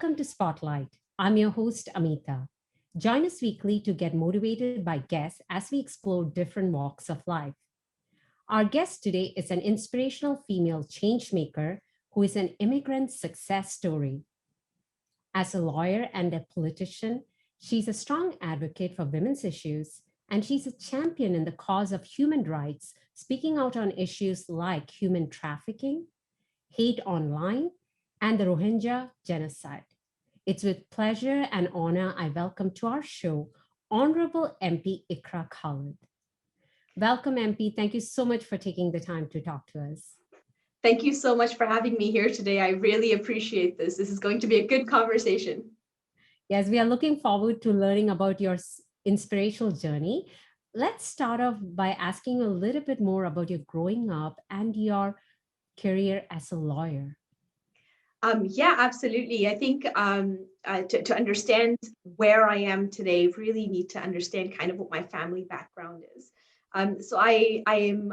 Welcome to Spotlight. I'm your host, Amitha. Join us weekly to get motivated by guests as we explore different walks of life. Our guest today is an inspirational female changemaker who is an immigrant success story. As a lawyer and a politician, she's a strong advocate for women's issues, and she's a champion in the cause of human rights, speaking out on issues like human trafficking, hate online, and the Rohingya genocide. It's with pleasure and honor I welcome to our show Honorable MP Iqra Khalid. Welcome, MP. Thank you so much for taking the time to talk to us. Thank you so much for having me here today. I really appreciate this. This is going to be a good conversation. Yes, we are looking forward to learning about your inspirational journey. Let's start off by asking a little bit more about your growing up and your career as a lawyer. Yeah, absolutely. I think to understand where I am today, really need to understand kind of what my family background is. So I am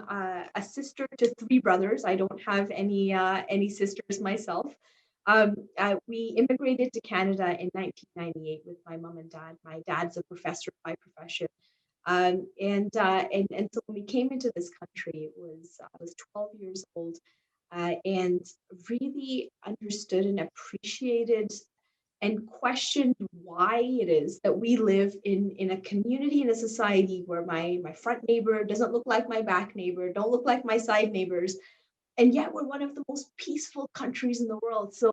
a sister to three brothers. I don't have any sisters myself. We immigrated to Canada in 1998 with my mom and dad. My dad's a professor by profession. And so when we came into this country, I was 12 years old, and really understood and appreciated and questioned why it is that we live in a community, in a society where my front neighbor doesn't look like my back neighbor, don't look like my side neighbors, and yet we're one of the most peaceful countries in the world. So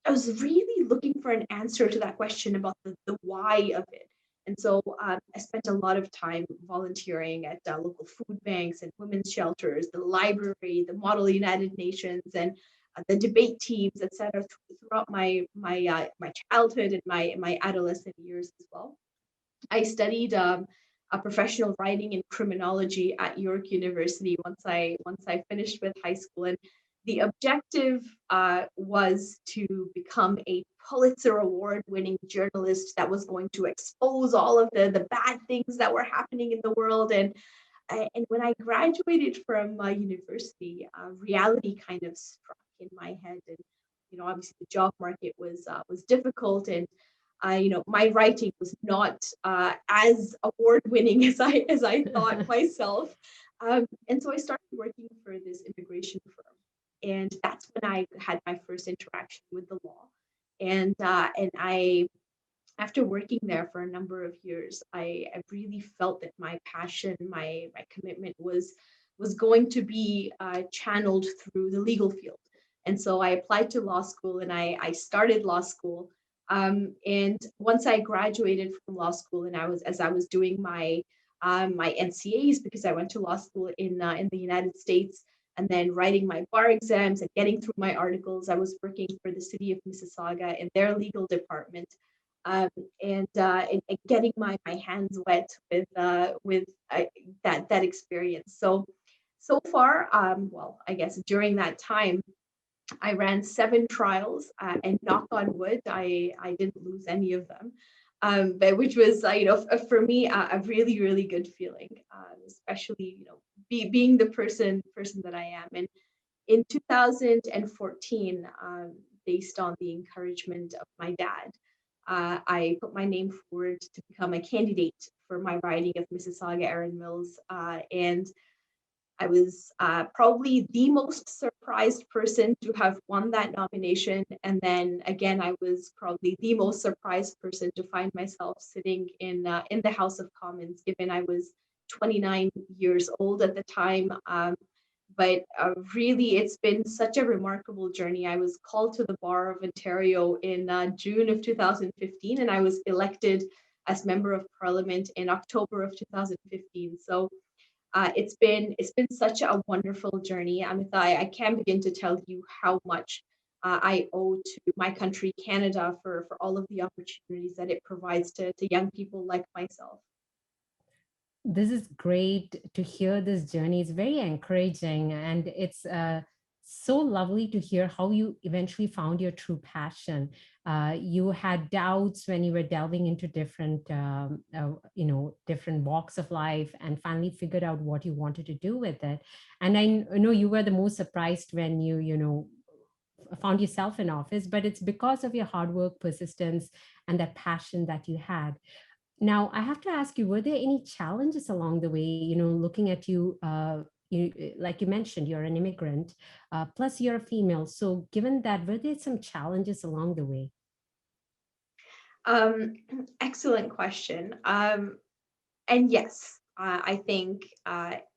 I was really looking for an answer to that question about the why of it. And so I spent a lot of time volunteering at local food banks and women's shelters, the library, the Model United Nations, and the debate teams, etc., throughout my childhood and my adolescent years as well. I studied a professional writing in criminology at York University once I finished with high school, and the objective was to become a Pulitzer Award-winning journalist that was going to expose all of the bad things that were happening in the world. And when I graduated from university, reality kind of struck in my head, and obviously the job market was difficult, and my writing was not as award winning as I thought myself. And so I started working for this immigration firm, and that's when I had my first interaction with the law. And I, after working there for a number of years, I really felt that my passion, my commitment was going to be channeled through the legal field. And so I applied to law school, and I started law school. And once I graduated from law school, and as I was doing my NCAs, because I went to law school in the United States, and then writing my bar exams and getting through my articles, I was working for the city of Mississauga in their legal department, um, and getting my hands wet with that experience. So far, well, I guess during that time, I ran 7 trials, and knock on wood, I didn't lose any of them. But which was, for me, a really, really good feeling, especially, being the person that I am. And in 2014, based on the encouragement of my dad, I put my name forward to become a candidate for my riding of Mississauga Erin Mills, and I was probably the most surprised person to have won that nomination. And then again, I was probably the most surprised person to find myself sitting in the House of Commons, given I was 29 years old at the time. But really, it's been such a remarkable journey. I was called to the Bar of Ontario in June of 2015, and I was elected as Member of Parliament in October of 2015. So it's been such a wonderful journey. Amitha, I can't begin to tell you how much I owe to my country, Canada, for all of the opportunities that it provides to young people like myself. This is great to hear this journey. It's very encouraging, and it's so lovely to hear how you eventually found your true passion. You had doubts when you were delving into different walks of life, and finally figured out what you wanted to do with it. And I know you were the most surprised when you found yourself in office, but it's because of your hard work, persistence, and that passion that you had. Now, I have to ask you, were there any challenges along the way? Looking at you, like you mentioned, you're an immigrant, plus you're a female. So, given that, were there some challenges along the way? Um, Excellent question. And yes, I think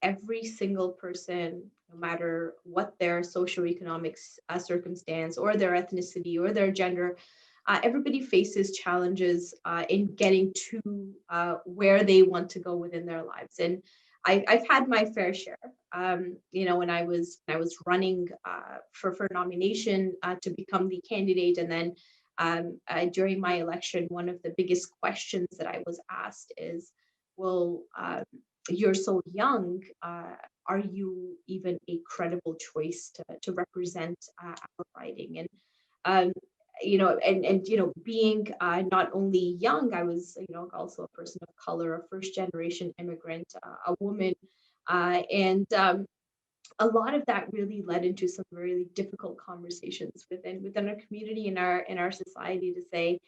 every single person, no matter what their socioeconomic circumstance or their ethnicity or their gender, everybody faces challenges in getting to where they want to go within their lives. And I've had my fair share. When I was running for nomination to become the candidate, and then during my election, one of the biggest questions that I was asked is, well, you're so young. Are you even a credible choice to represent our riding? And um, being not only young, I was also a person of color, a first generation immigrant, a woman, and a lot of that really led into some really difficult conversations within our community, in our society, to say,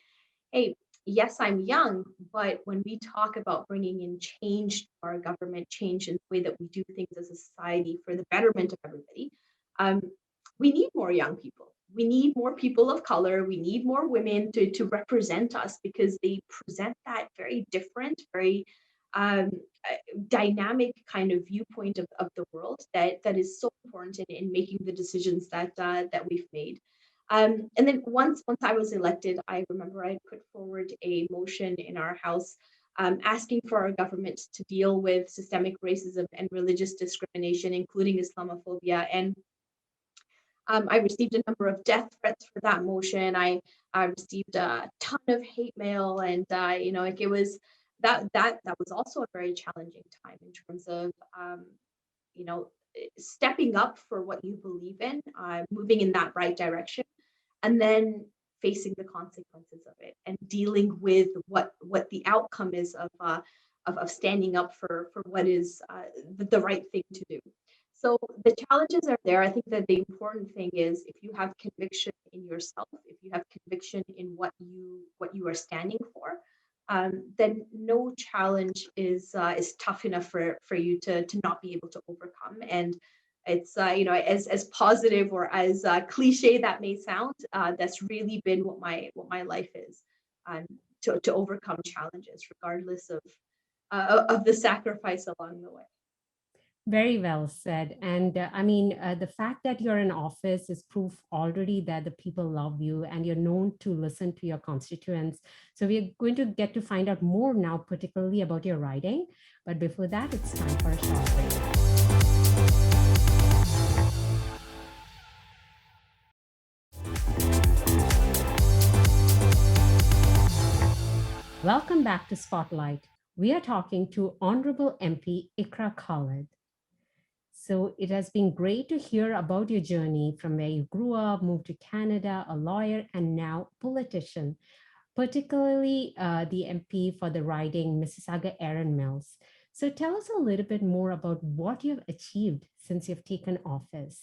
hey, yes, I'm young, but when we talk about bringing in change to our government, change in the way that we do things as a society for the betterment of everybody, um, we need more young people. We need more people of color. We need more women to represent us, because they present that very different, very um, uh, dynamic kind of viewpoint of the world that is so important in making the decisions that we've made. And then once I was elected, I remember I put forward a motion in our house asking for our government to deal with systemic racism and religious discrimination, including Islamophobia. And I received a number of death threats for that motion. I received a ton of hate mail, and it was that was also a very challenging time in terms of you know stepping up for what you believe in, moving in that right direction, and then facing the consequences of it and dealing with what the outcome is of standing up for what is the right thing to do. So the challenges are there. I think that the important thing is, if you have conviction in yourself, if you have conviction in what you are standing for, then no challenge is tough enough for you to not be able to overcome. And it's as positive or as cliche that may sound, that's really been what my life is, um, to overcome challenges regardless of the sacrifice along the way. Very well said. And the fact that you're in office is proof already that the people love you and you're known to listen to your constituents. So we're going to get to find out more now, particularly about your writing. But before that, it's time for a short break. Welcome back to Spotlight. We are talking to Honorable MP Iqra Khalid. So it has been great to hear about your journey from where you grew up, moved to Canada, a lawyer, and now politician, particularly the MP for the riding Mississauga Erin Mills. So tell us a little bit more about what you've achieved since you've taken office.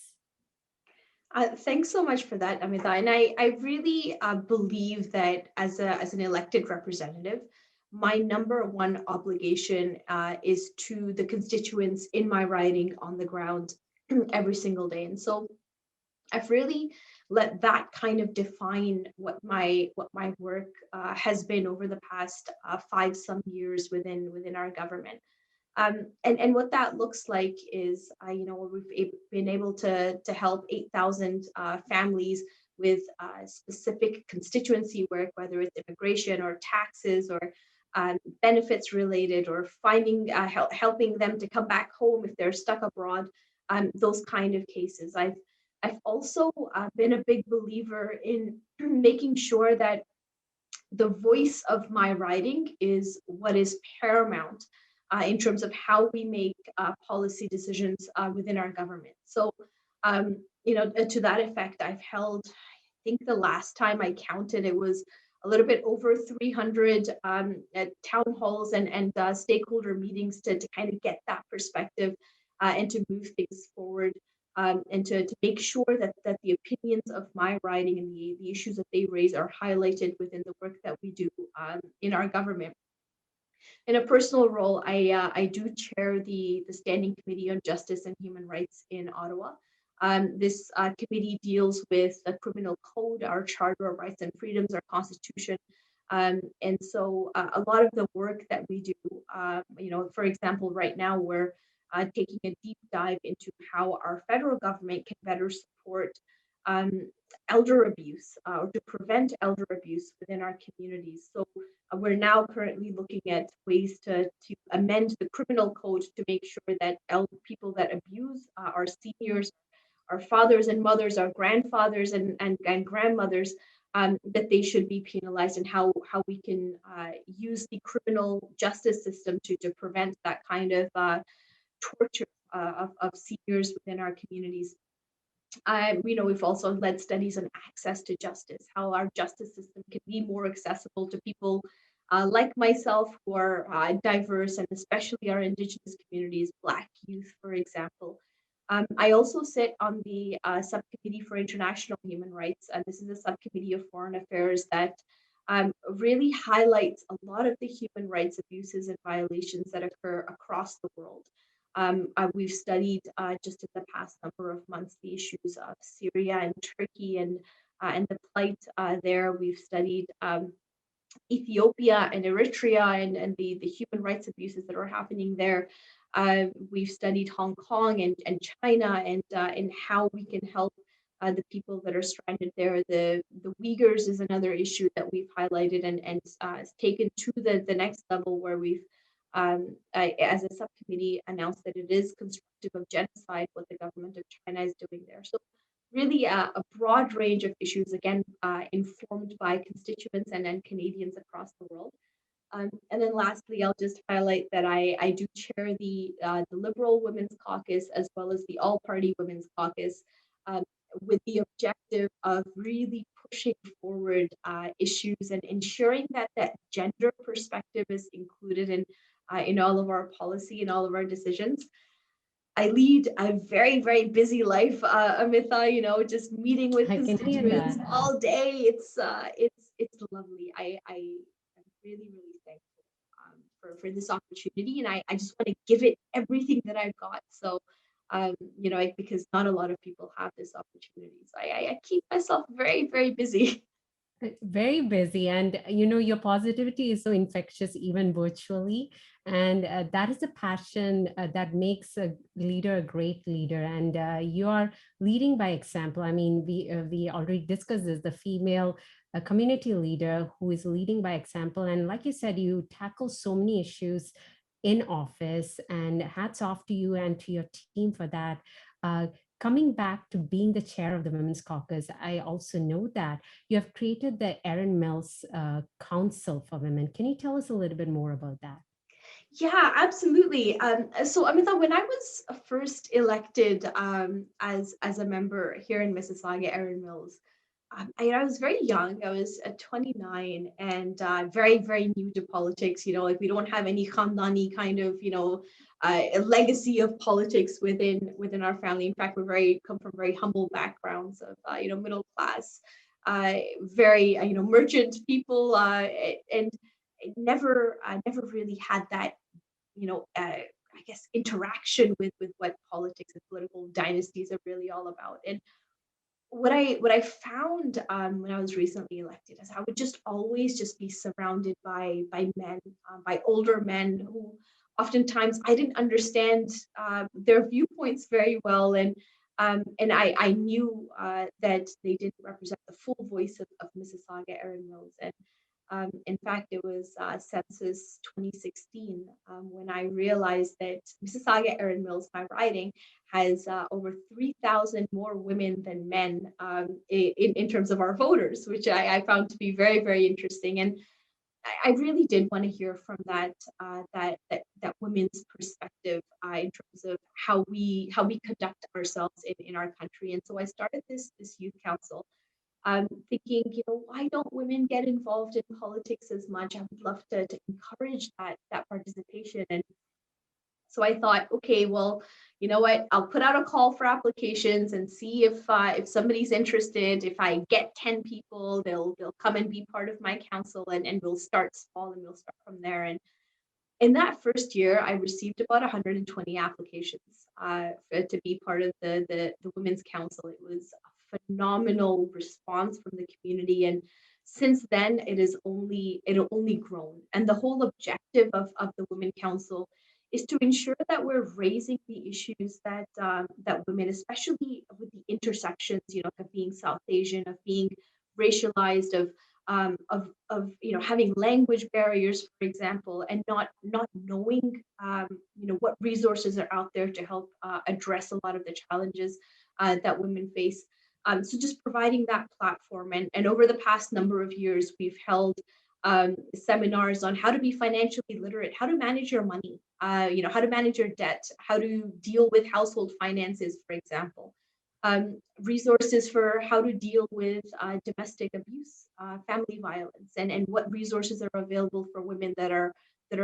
Thanks so much for that, Amitha. And I really believe that as an elected representative, my number one obligation is to the constituents in my riding on the ground every single day. And so I've really let that kind of define what my work has been over the past 5 some years within our government. And what that looks like is, we've been able to help 8,000 families with specific constituency work, whether it's immigration or taxes or benefits related, or finding helping them to come back home if they're stuck abroad. Those kind of cases. I've also been a big believer in making sure that the voice of my writing is what is paramount in terms of how we make policy decisions within our government. So, to that effect, I've held, I think the last time I counted, it was a little bit over 300 at town halls and stakeholder meetings to kind of get that perspective and to move things forward. and to make sure that the opinions of my riding and the issues that they raise are highlighted within the work that we do in our government. In a personal role, I do chair the Standing Committee on Justice and Human Rights in Ottawa. This committee deals with the criminal code, our Charter of Rights and Freedoms, our Constitution. And so a lot of the work that we do, for example, right now we're taking a deep dive into how our federal government can better support um, elder abuse or to prevent elder abuse within our communities. So we're now currently looking at ways to amend the criminal code to make sure that people that abuse our seniors, our fathers and mothers, our grandfathers and grandmothers, that they should be penalized, and how we can use the criminal justice system to prevent that kind of torture of seniors within our communities. We've also led studies on access to justice, how our justice system can be more accessible to people like myself who are diverse, and especially our Indigenous communities, Black youth, for example. I also sit on the Subcommittee for International Human Rights, and this is a subcommittee of foreign affairs that really highlights a lot of the human rights abuses and violations that occur across the world. We've studied just in the past number of months the issues of Syria and Turkey and the plight there. We've studied Ethiopia and Eritrea and the human rights abuses that are happening there. We've studied Hong Kong and China and how we can help the people that are stranded there. The Uyghurs is another issue that we've highlighted and taken to the next level, where we've, as a subcommittee, announced that it is constructive of genocide what the government of China is doing there. So really a broad range of issues, again, informed by constituents and Canadians across the world. And then lastly, I'll just highlight that I do chair the Liberal Women's Caucus as well as the All Party Women's Caucus, um, with the objective of really pushing forward issues and ensuring that gender perspective is included in all of our policy and all of our decisions. I lead a very, very busy life, Amitha, just meeting with I can hear constituents that. all day. It's lovely. I am really, really thankful for this opportunity. And I just want to give it everything that I've got. So, because not a lot of people have this opportunity. So I keep myself very, very busy. Very busy, and your positivity is so infectious even virtually, and that is a passion that makes a leader a great leader. And you are leading by example. I mean, we already discussed this, the female community leader who is leading by example, and like you said, you tackle so many issues in office, and hats off to you and to your team for that. Coming back to being the chair of the Women's Caucus, I also know that you have created the Erin Mills Council for Women. Can you tell us a little bit more about that? Yeah, absolutely. So Amitha, when I was first elected as a member here in Mississauga, Erin Mills, I was very young. I was 29 and very, very new to politics. Like we don't have any khandani kind of, a legacy of politics within our family. In fact, come from very humble backgrounds of, middle class, very, merchant people, and never really had that, I guess, interaction with what politics and political dynasties are really all about. And what I found when I was recently elected is I would just always just be surrounded by men, by older men who oftentimes I didn't understand their viewpoints very well, and I knew that they didn't represent the full voice of Mississauga Erin Mills. And in fact, it was Census 2016 when I realized that Mississauga Erin Mills, my riding, has over 3,000 more women than men in terms of our voters, which I found to be very, very interesting. And I really did want to hear from that women's perspective in terms of how we conduct ourselves in our country. And so I started this youth council, thinking, why don't women get involved in politics as much? I would love to encourage that participation. And so I thought, okay, well, you know what, I'll put out a call for applications and see if somebody's interested. If I get 10 people, they'll come and be part of my council, and we'll start small and we'll start from there. And in that first year, I received about 120 applications to be part of the Women's Council. It was a phenomenal response from the community. And since then, it only grown. And the whole objective of the Women Council is to ensure that we're raising the issues that women, especially with the intersections, of being South Asian, of being racialized, of having language barriers, for example, and not knowing what resources are out there to help address a lot of the challenges that women face. So just providing that platform, and over the past number of years, we've held seminars on how to be financially literate, how to manage your money, how to manage your debt, how to deal with household finances, for example. Resources for how to deal with domestic abuse, family violence, and what resources are available for women that are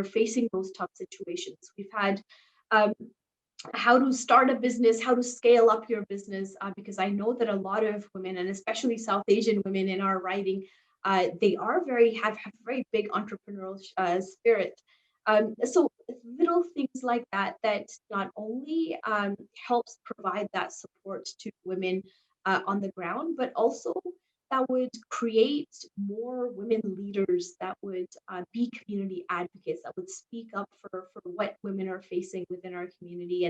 facing those tough situations. We've had um, how to start a business, how to scale up your business, because I know that a lot of women, and especially South Asian women in our writing, they are have very big entrepreneurial spirit. So little things like that not only helps provide that support to women on the ground, but also that would create more women leaders that would be community advocates, that would speak up for what women are facing within our community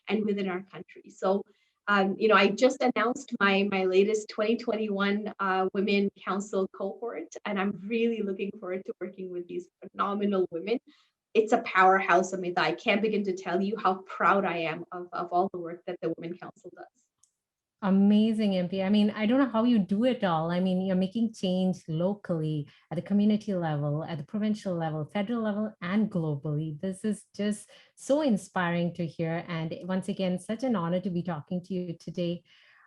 and within our country. So, I just announced my latest 2021 Women Council cohort, and I'm really looking forward to working with these phenomenal women. It's a powerhouse, Amitha. I can't begin to tell you how proud I am of all the work that the Women Council does. Amazing, MP. I mean, I don't know how you do it all. I mean, you're making change locally at the community level, at the provincial level, federal level, and globally. This is just so inspiring to hear. And once again, such an honor to be talking to you today.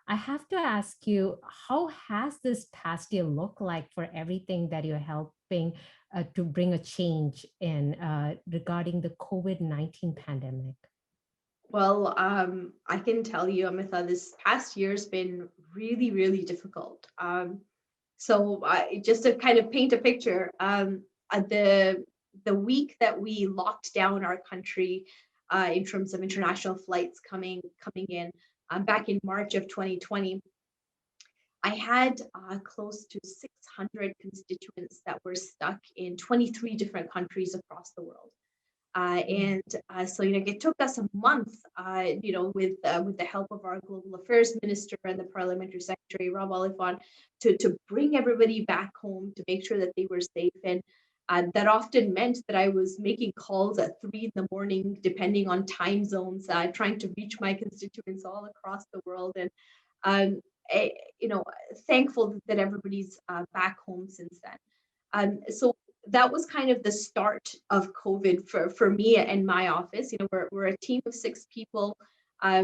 I have to ask you, how has this past year looked like for everything that you're helping to bring a change in regarding the COVID-19 pandemic? Well, I can tell you, Amitha, this past year's been really, really difficult. So just to kind of paint a picture, the week that we locked down our country in terms of international flights coming in, back in March of 2020, I had close to 600 constituents that were stuck in 23 different countries across the world. So it took us a month, with the help of our global affairs minister and the parliamentary secretary Rob Oliphant, to bring everybody back home, to make sure that they were safe. And that often meant that I was making calls at 3 in the morning, depending on time zones, trying to reach my constituents all across the world. And um, I, thankful that everybody's back home since then. So that was kind of the start of COVID for me and my office. We're a team of 6 people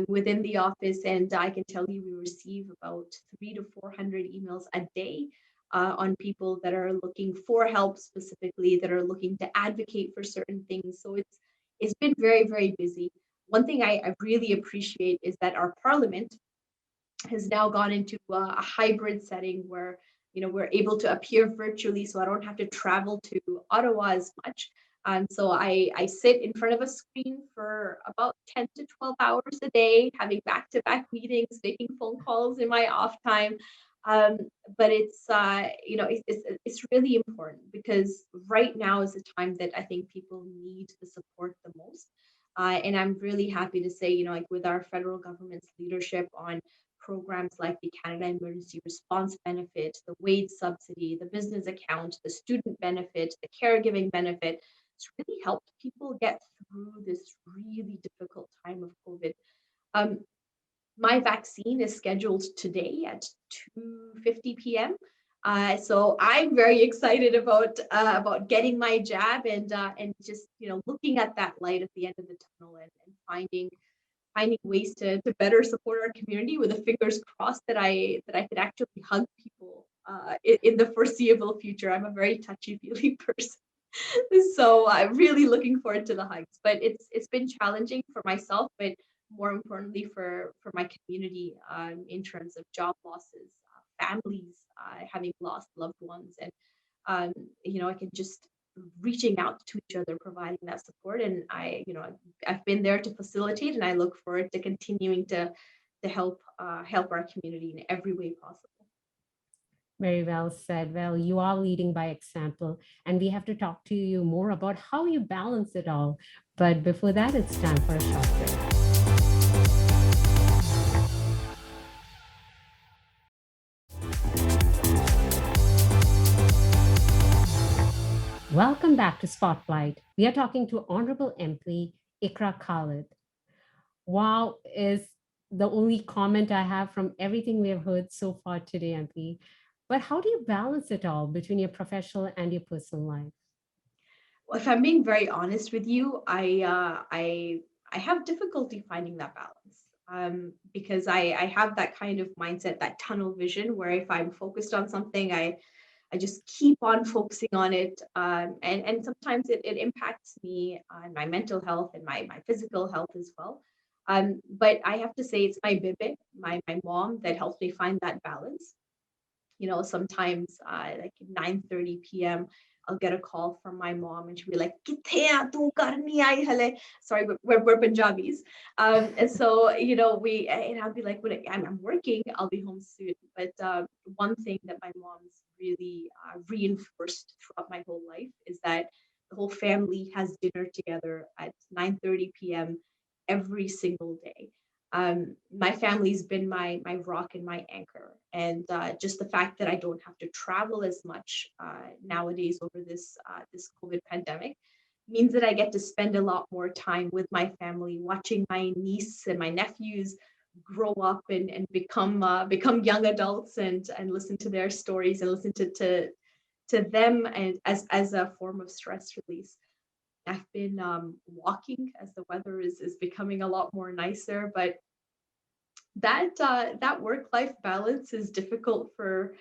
within the office, and I can tell you we receive about 300 to 400 emails a day on people that are looking for help, specifically that are looking to advocate for certain things. So it's been very, very busy. One thing I really appreciate is that our parliament has now gone into a hybrid setting where we're able to appear virtually, so I don't have to travel to Ottawa as much. So I sit in front of a screen for about 10 to 12 hours a day, having back-to-back meetings, making phone calls in my off time. But it's really important, because right now is the time that I think people need the support the most. And I'm really happy to say, with our federal government's leadership on programs like the Canada Emergency Response Benefit, the wage subsidy, the business account, the student benefit, the caregiving benefit, it's really helped people get through this really difficult time of COVID. Um, my vaccine is scheduled today at 2:50 p.m. So I'm very excited about getting my jab, and just looking at that light at the end of the tunnel, and finding ways to better support our community, with the fingers crossed that I could actually hug people in the foreseeable future. I'm a very touchy-feely person. So I'm really looking forward to the hugs. But it's been challenging for myself, but more importantly for my community, in terms of job losses, families having lost loved ones, and um, I can just reaching out to each other, providing that support. And I've been there to facilitate, and I look forward to continuing to help our community in every way possible. Very well said. Well, you are leading by example, and we have to talk to you more about how you balance it all. But before that, it's time for a short break. Welcome back to Spotlight. We are talking to Honorable MP Iqra Khalid. Wow is the only comment I have from everything we have heard so far today, MP. But how do you balance it all between your professional and your personal life? Well, if I'm being very honest with you, I have difficulty finding that balance, because I have that kind of mindset, that tunnel vision, where if I'm focused on something, I just keep on focusing on it, and sometimes it impacts me on my mental health and my physical health as well. But I have to say it's my bibe, my mom, that helps me find that balance. Sometimes like 9:30 p.m. I'll get a call from my mom and she'll be like, "Kithe hai tu, kar nahi aayi hale." Sorry, but we're Punjabis. And so, and I'll be like, when I'm working, I'll be home soon. But one thing that my mom's really reinforced throughout my whole life is that the whole family has dinner together at 9:30 p.m. every single day. My family's been my rock and my anchor, and just the fact that I don't have to travel as much nowadays over this COVID pandemic means that I get to spend a lot more time with my family, watching my niece and my nephews grow up and become young adults, and listen to their stories and listen to them, and as a form of stress release. I've been walking as the weather is becoming a lot more nicer, but that work life balance is difficult for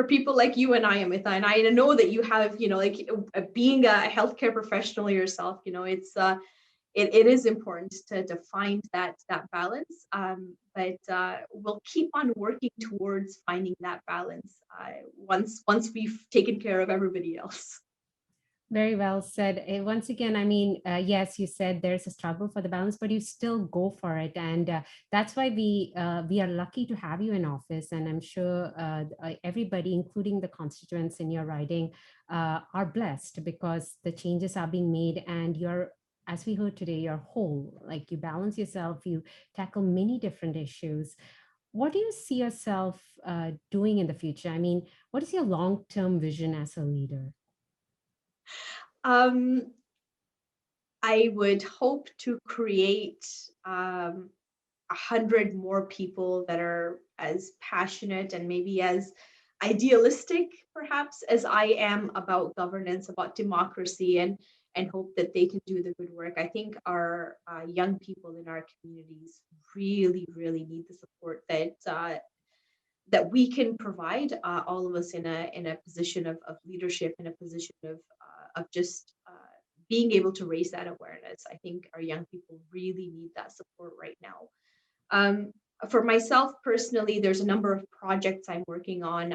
people like you and I, Amitha. And I know that you have, like, being a healthcare professional yourself, it is important to find that balance. But we'll keep on working towards finding that balance once we've taken care of everybody else. Very well said. Once again, I mean, yes, you said there's a struggle for the balance, but you still go for it, and that's why we are lucky to have you in office. And I'm sure everybody, including the constituents in your riding, are blessed because the changes are being made, and you're, as we heard today, you're whole. Like you balance yourself, you tackle many different issues. What do you see yourself doing in the future? I mean, what is your long-term vision as a leader? Um, I would hope to create 100 more people that are as passionate and maybe as idealistic, perhaps, as I am about governance, about democracy, and hope that they can do the good work. I think our young people in our communities really, really need the support that we can provide. All of us in a position of leadership, in a position of just being able to raise that awareness. I think our young people really need that support right now. Um, for myself personally, there's a number of projects I'm working on,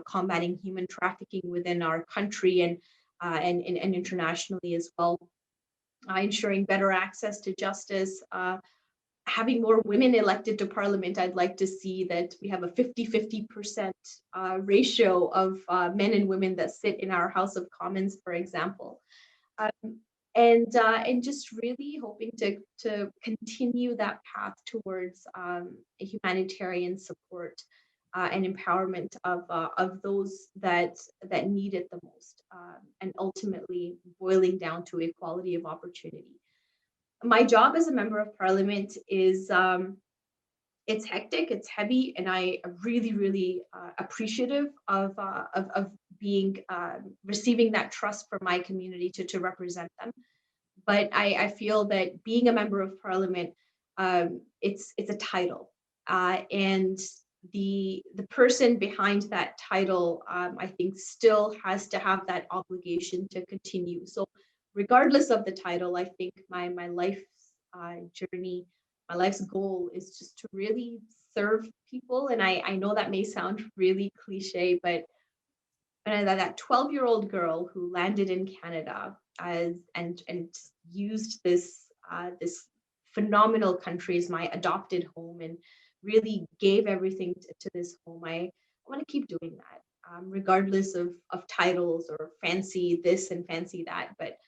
combating human trafficking within our country and internationally as well, ensuring better access to justice, having more women elected to parliament. I'd like to see that we have a 50-50% ratio of men and women that sit in our House of Commons, for example. Um, and just really hoping to continue that path towards a humanitarian support and empowerment of those that need it the most, and ultimately boiling down to equality of opportunity. My job as a member of parliament is it's hectic, it's heavy, and I am really, really appreciative of being receiving that trust from my community to represent them. But I feel that being a member of parliament, it's a title, and the person behind that title, I think, still has to have that obligation to continue. So, regardless of the title, I think my life's journey my life's goal is just to really serve people. And I know that may sound really cliche, but that 12-year-old girl who landed in Canada and used this phenomenal country as my adopted home and really gave everything to this home. I want to keep doing that, regardless of titles or fancy this and fancy that. But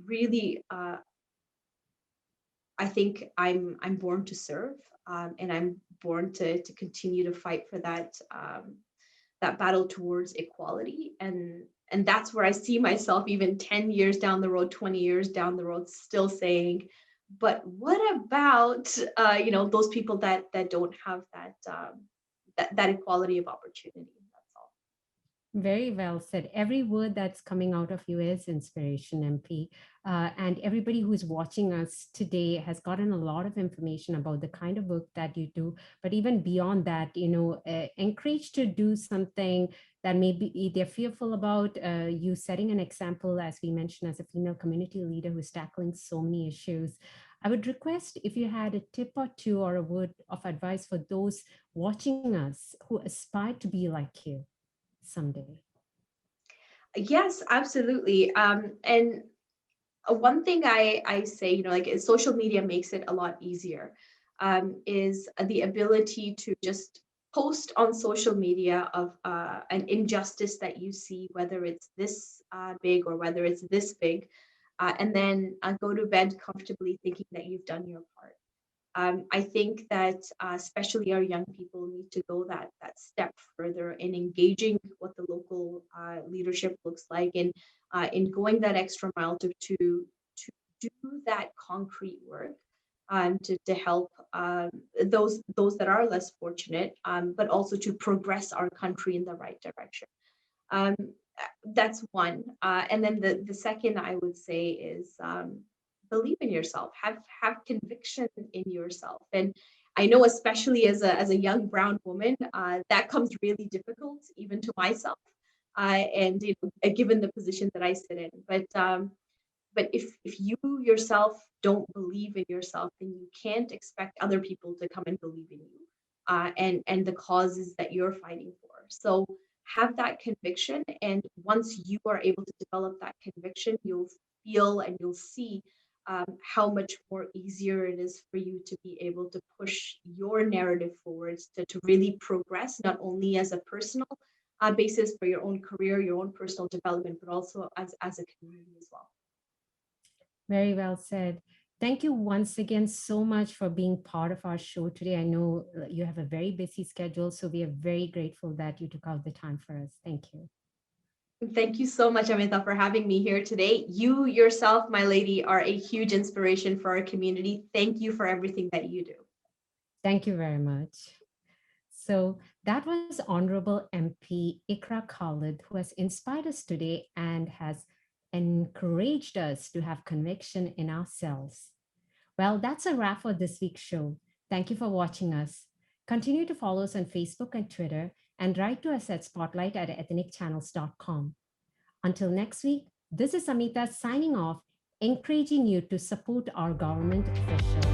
really, I think I'm born to serve, and I'm born to continue to fight for that battle towards equality. And that's where I see myself even 10 years down the road, 20 years down the road, still saying, but what about those people that don't have that equality of opportunity? That's all. Very well said. Every word that's coming out of you is inspiration, MP. And everybody who's watching us today has gotten a lot of information about the kind of work that you do. But even beyond that, encouraged to do something that maybe they're fearful about. You setting an example, as we mentioned, as a female community leader who's tackling so many issues. I would request if you had a tip or two or a word of advice for those watching us who aspire to be like you someday. Yes, absolutely. And one thing I say, like social media makes it a lot easier, is the ability to just post on social media of an injustice that you see, whether it's this big or whether it's this big, and then go to bed comfortably thinking that you've done your part. I think that especially our young people need to go that step further in engaging what the local leadership looks like, and in going that extra mile to do that concrete work, to help those that are less fortunate, but also to progress our country in the right direction. Um, that's one. And then the second I would say is, believe in yourself, have conviction in yourself. And I know, especially as a young brown woman, that comes really difficult even to myself, and given the position that I sit in. But if you yourself don't believe in yourself, then you can't expect other people to come and believe in you, and the causes that you're fighting for. So have that conviction, and once you are able to develop that conviction, you'll feel and you'll see, how much more easier it is for you to be able to push your narrative forwards, to really progress, not only as a personal basis for your own career, your own personal development, but also as a community as well. Very well said. Thank you once again so much for being part of our show today. I know you have a very busy schedule, so we are very grateful that you took out the time for us. Thank you. Thank you so much, Amitha, for having me here today. You yourself, my lady, are a huge inspiration for our community. Thank you for everything that you do. Thank you very much. So that was Honorable MP Iqra Khalid, who has inspired us today and has encouraged us to have conviction in ourselves. Well, that's a wrap for this week's show. Thank you for watching us. Continue to follow us on Facebook and Twitter, and write to us at spotlight@ethnicchannels.com. Until next week, this is Amita signing off, encouraging you to support our government officials.